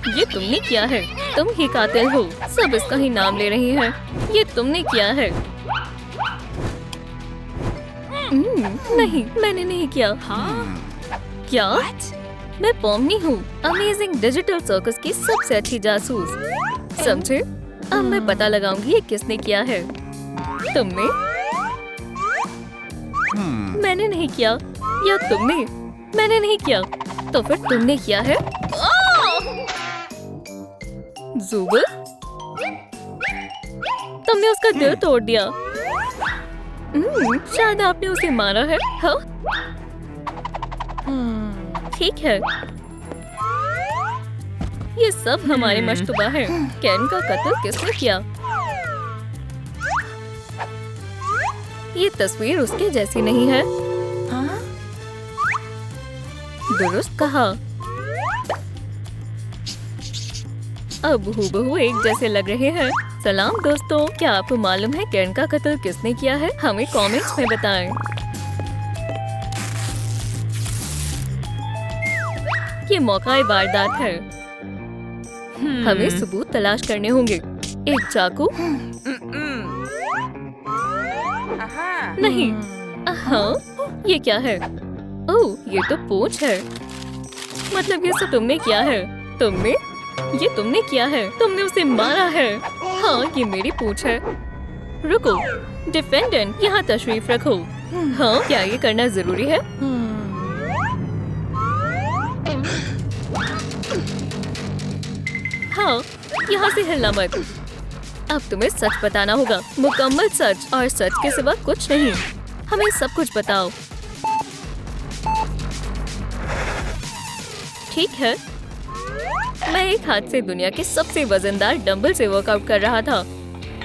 ये तुमने किया है, तुम ही कातिल हो। सब इसका ही नाम ले रही हैं। ये तुमने किया है। नहीं, मैंने नहीं किया। क्या? मैं पोमनी हूँ, अमेजिंग डिजिटल सर्कस की सबसे अच्छी जासूस। समझे? अब मैं पता लगाऊंगी ये किसने किया है। तुमने? मैंने नहीं किया। या तुमने? मैंने नहीं किया। तो फिर तुमने किया है? ज़ुबुल, तुमने उसका दिल तोड़ दिया। शायद आपने उसे मारा है। हाँ? ठीक है। ये सब हमारे मशतबा है। केन का कत्ल किसने किया? ये तस्वीर उसके जैसी नहीं है। दुरुस्त कहा। अब हूबहू एक जैसे लग रहे हैं। सलाम दोस्तों, क्या आपको मालूम है केन का कत्ल किसने किया है? हमें कमेंट्स में बताएं। ये मौका वारदात है। हमें सबूत तलाश करने होंगे। एक चाकू? नहीं। हाँ, ये क्या है? ओह, ये तो पूंछ है। मतलब ये सब तुमने किया है? तुमने? ये तुमने किया है। तुमने उसे मारा है। हाँ, ये मेरी पूंछ है। रुको, डिफेंडेंट, यहाँ तशरीफ रखो। हाँ, क्या ये करना जरूरी है? हाँ, यहाँ से हिलना मत। अब तुम्हें सच बताना होगा, मुकम्मल सच, और सच के सिवा कुछ नहीं। हमें सब कुछ बताओ। ठीक है। मैं एक हाथ से दुनिया के सबसे वजनदार डंबल से वर्कआउट कर रहा था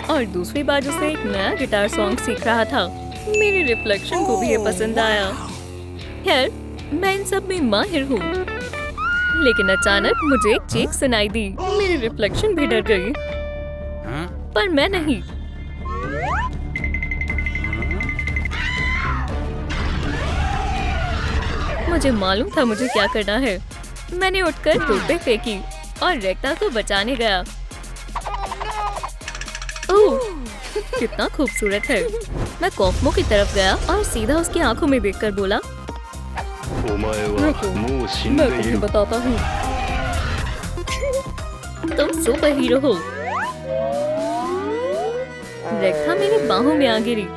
और दूसरी बाजू से एक नया गिटार सॉन्ग सीख रहा था। मेरे रिफ्लेक्शन को भी ये पसंद आया। खैर, मैं इन सब में माहिर हूँ। लेकिन अचानक मुझे एक चीख सुनाई दी। मेरी रिफ्लेक्शन भी डर गई, पर मैं नहीं। मुझे मालूम था मुझे क्या करना है। मैंने उठकर टोपे फेंकी और रेक्टा को बचाने गया। ओह, कितना खूबसूरत है। मैं कॉफमो की तरफ गया और सीधा उसकी आंखों में देखकर बोला, रुको, मैं तुम्हें बताता हूँ। तुम सुपर हीरो हो। रेक्टा मेरी बाहों में आ गिरी।